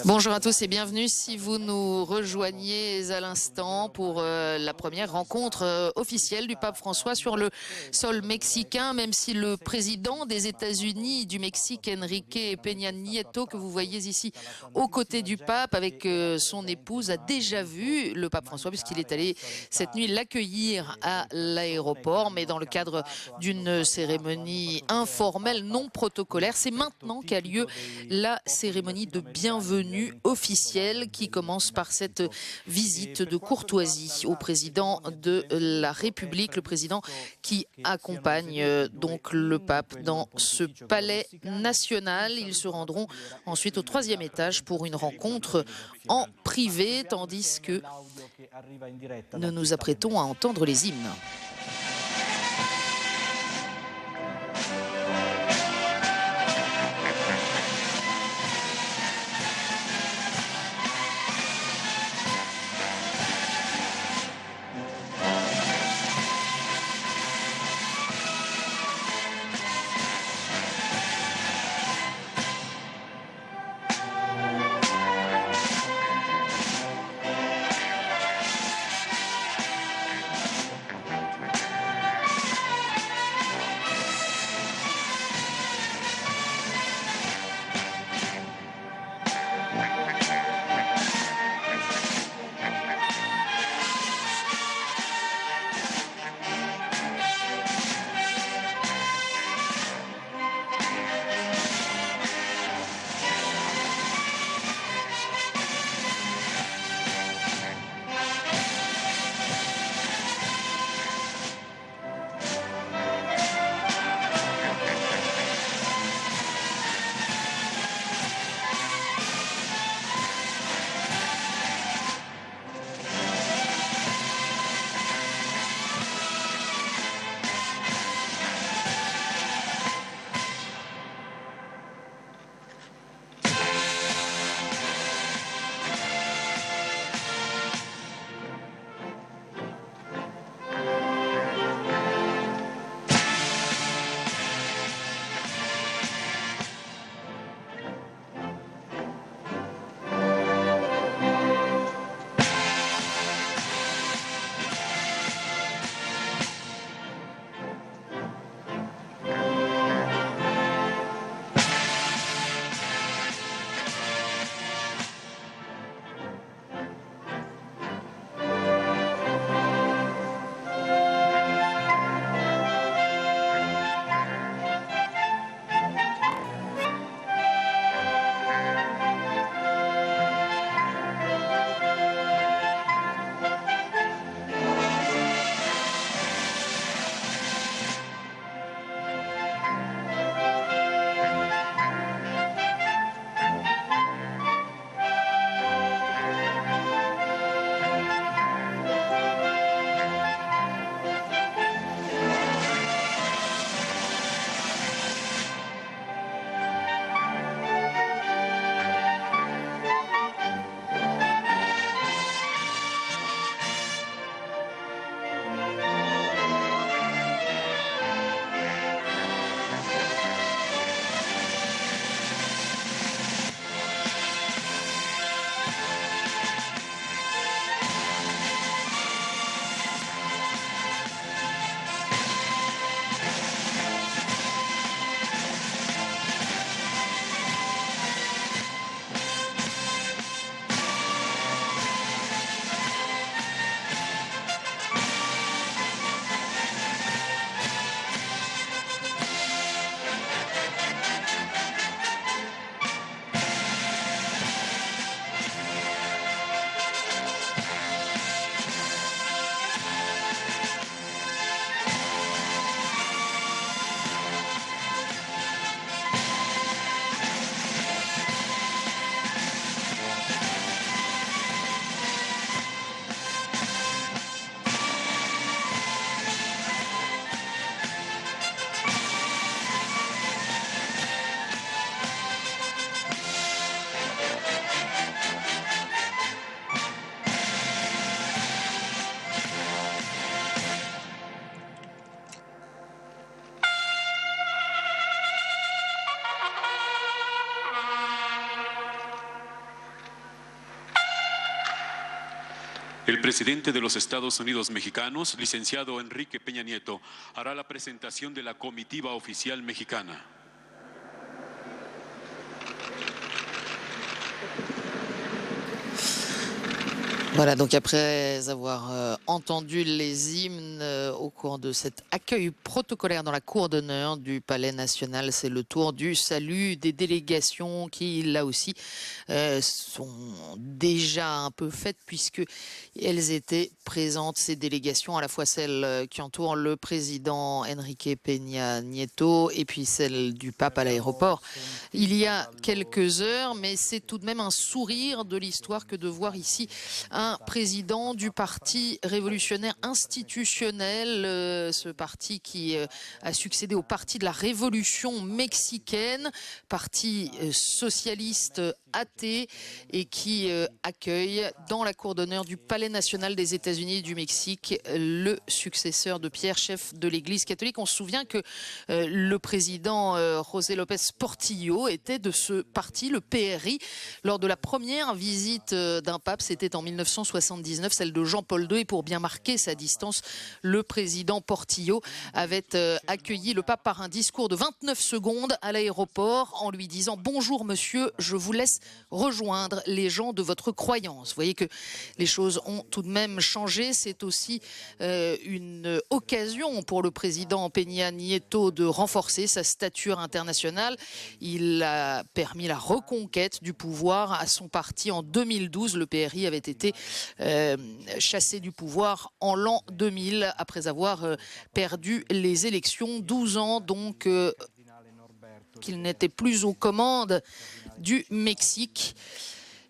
Bonjour à tous et bienvenue si vous nous rejoignez à l'instant pour la première rencontre officielle du pape François sur le sol mexicain, même si le président des États-Unis du Mexique, Enrique Peña Nieto, que vous voyez ici aux côtés du pape avec son épouse, a déjà vu le pape François puisqu'il est allé cette nuit l'accueillir à l'aéroport, mais dans le cadre d'une cérémonie informelle non protocolaire. C'est maintenant qu'a lieu la cérémonie de bienvenue officielle qui commence par cette visite de courtoisie au président de la République, le président qui accompagne donc le pape dans ce palais national. Ils se rendront ensuite au 3e étage pour une rencontre en privé, tandis que nous nous apprêtons à entendre les hymnes. El presidente de los Estados Unidos mexicanos, licenciado Enrique Peña Nieto, hará la presentación de la comitiva oficial mexicana. Voilà, donc après avoir entendu les hymnes au cours de cet accueil protocolaire dans la cour d'honneur du Palais national, c'est le tour du salut des délégations qui, là aussi, sont déjà un peu faites puisque elles étaient présentes, ces délégations, à la fois celles qui entourent le président Enrique Peña Nieto et puis celle du pape à l'aéroport. Il y a quelques heures, mais c'est tout de même un sourire de l'histoire que de voir ici un président du Parti révolutionnaire institutionnel, ce parti qui a succédé au Parti de la Révolution mexicaine, parti socialiste athée et qui accueille dans la cour d'honneur du Palais national des États-Unis et du Mexique le successeur de Pierre, chef de l'Église catholique. On se souvient que le président José López Portillo était de ce parti, le PRI, lors de la première visite d'un pape, c'était en 1979, celle de Jean-Paul II, et pour bien marquer sa distance, le président Portillo avait accueilli le pape par un discours de 29 secondes à l'aéroport en lui disant « Bonjour monsieur, je vous laisse rejoindre les gens de votre croyance ». Vous voyez que les choses ont tout de même changé. C'est aussi une occasion pour le président Peña Nieto de renforcer sa stature internationale. Il a permis la reconquête du pouvoir à son parti en 2012. Le PRI avait été chassé du pouvoir en l'an 2000 après avoir perdu les élections. 12 ans donc qu'il n'était plus aux commandes du Mexique.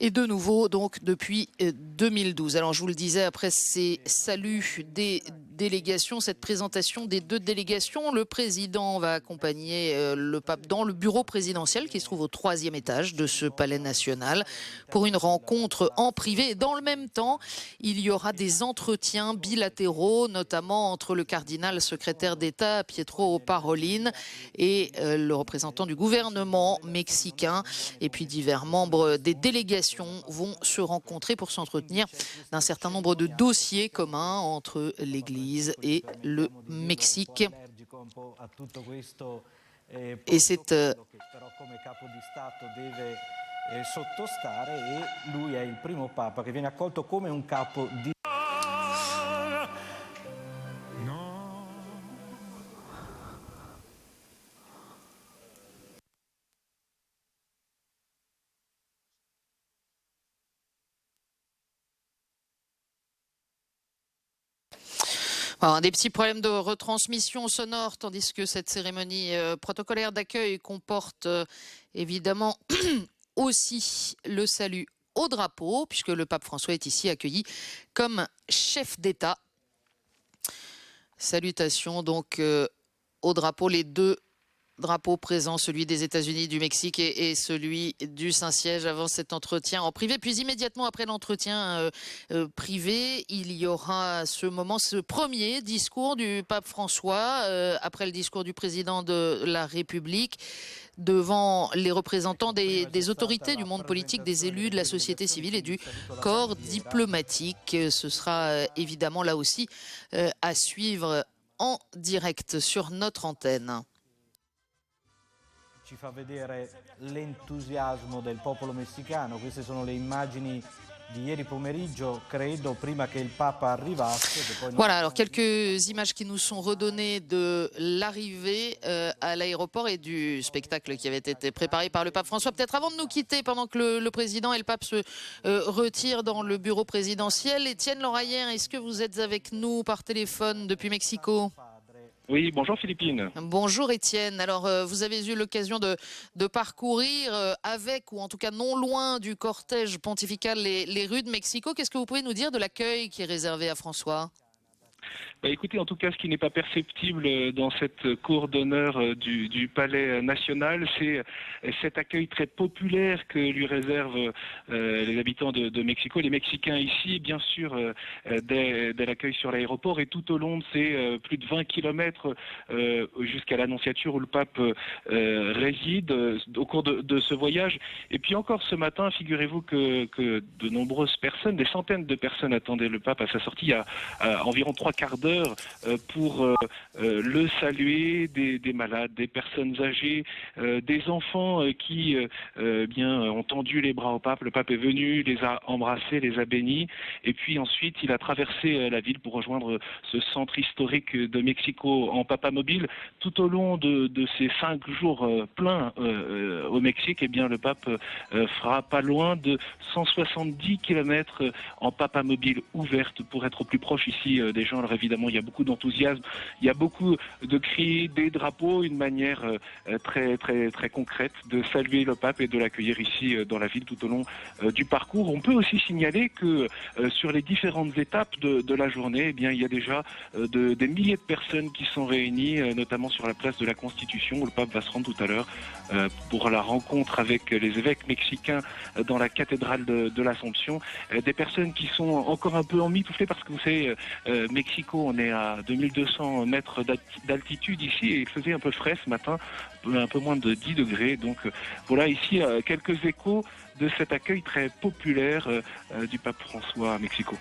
Et de nouveau, donc, depuis 2012. Alors, je vous le disais, après ces saluts des délégations, cette présentation des deux délégations, le président va accompagner le pape dans le bureau présidentiel qui se trouve au 3e étage de ce palais national pour une rencontre en privé. Et dans le même temps, il y aura des entretiens bilatéraux, notamment entre le cardinal secrétaire d'État Pietro Parolin et le représentant du gouvernement mexicain. Et puis divers membres des délégations vont se rencontrer pour s'entretenir d'un certain nombre de dossiers communs entre l'Église et le Mexique. Et c'est sottostare e lui è il primo papa che viene accolto come un capo di Alors, des petits problèmes de retransmission sonore, tandis que cette cérémonie protocolaire d'accueil comporte évidemment aussi le salut au drapeau, puisque le pape François est ici accueilli comme chef d'État. Salutations donc au drapeau, les deux drapeaux présents, celui des États-Unis, du Mexique et celui du Saint-Siège avant cet entretien en privé. Puis immédiatement après l'entretien privé, il y aura ce premier discours du pape François, après le discours du président de la République, devant les représentants des autorités du monde politique, des élus, de la société civile et du corps diplomatique. Ce sera évidemment là aussi à suivre en direct sur notre antenne. Ci fa vedere l'entusiasmo del popolo messicano. Queste sono le immagini di ieri pomeriggio, credo, prima che il Papa arrivasse. Voilà, alors quelques images qui nous sont redonnées de l'arrivée à l'aéroport et du spectacle qui avait été préparé par le pape François. Peut-être avant de nous quitter, pendant que le président et le pape se retirent dans le bureau présidentiel. Étienne Loraillère, est-ce que vous êtes avec nous par téléphone depuis Mexico ? Oui, bonjour Philippine. Bonjour Étienne. Alors vous avez eu l'occasion de parcourir avec, ou en tout cas non loin du cortège pontifical, les rues de Mexico. Qu'est-ce que vous pouvez nous dire de l'accueil qui est réservé à François ? Écoutez, en tout cas, ce qui n'est pas perceptible dans cette cour d'honneur du Palais national, c'est cet accueil très populaire que lui réservent les habitants de Mexico, les Mexicains ici, bien sûr, dès l'accueil sur l'aéroport et tout au long de ces plus de 20 kilomètres jusqu'à l'Annonciature où le pape réside au cours de ce voyage. Et puis encore ce matin, figurez-vous que de nombreuses personnes, des centaines de personnes attendaient le pape à sa sortie, à environ 3/4 d'heure pour le saluer, des malades, des personnes âgées, des enfants qui ont tendu les bras au pape. Le pape est venu, les a embrassés, les a bénis, et puis ensuite il a traversé la ville pour rejoindre ce centre historique de Mexico en papamobile. Tout au long de ces 5 jours pleins au Mexique, eh bien le pape fera pas loin de 170 kilomètres en papamobile ouverte pour être au plus proche ici des gens. Alors évidemment, il y a beaucoup d'enthousiasme, il y a beaucoup de cris, des drapeaux, une manière très concrète de saluer le pape et de l'accueillir ici dans la ville tout au long du parcours. On peut aussi signaler que sur les différentes étapes de la journée, eh bien, il y a déjà des milliers de personnes qui sont réunies, notamment sur la place de la Constitution, où le pape va se rendre tout à l'heure pour la rencontre avec les évêques mexicains dans la cathédrale de l'Assomption. Des personnes qui sont encore un peu emmitouflées parce que vous savez, Mexico, on est à 2200 mètres d'altitude ici et il faisait un peu frais ce matin, un peu moins de 10 degrés. Donc voilà ici quelques échos de cet accueil très populaire du pape François à Mexico.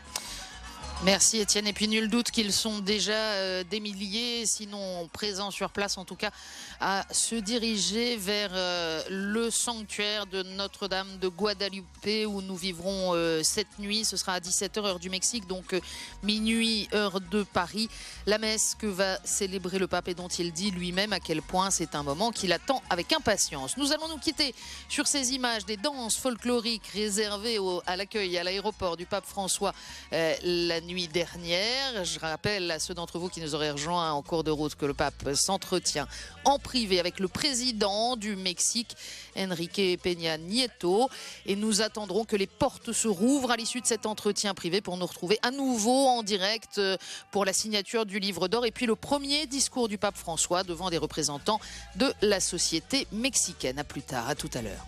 Merci Étienne, et puis nul doute qu'ils sont déjà des milliers, sinon présents sur place en tout cas, à se diriger vers le sanctuaire de Notre-Dame de Guadalupe où nous vivrons cette nuit. Ce sera à 17h heure du Mexique, donc minuit heure de Paris. La messe que va célébrer le pape et dont il dit lui-même à quel point c'est un moment qu'il attend avec impatience. Nous allons nous quitter sur ces images des danses folkloriques réservées à l'accueil à l'aéroport du pape François la nuit dernière. Je rappelle à ceux d'entre vous qui nous auraient rejoints en cours de route que le pape s'entretient en privé avec le président du Mexique, Enrique Peña Nieto, et nous attendrons que les portes se rouvrent à l'issue de cet entretien privé pour nous retrouver à nouveau en direct pour la signature du livre d'or et puis le premier discours du pape François devant des représentants de la société mexicaine. À plus tard, à tout à l'heure.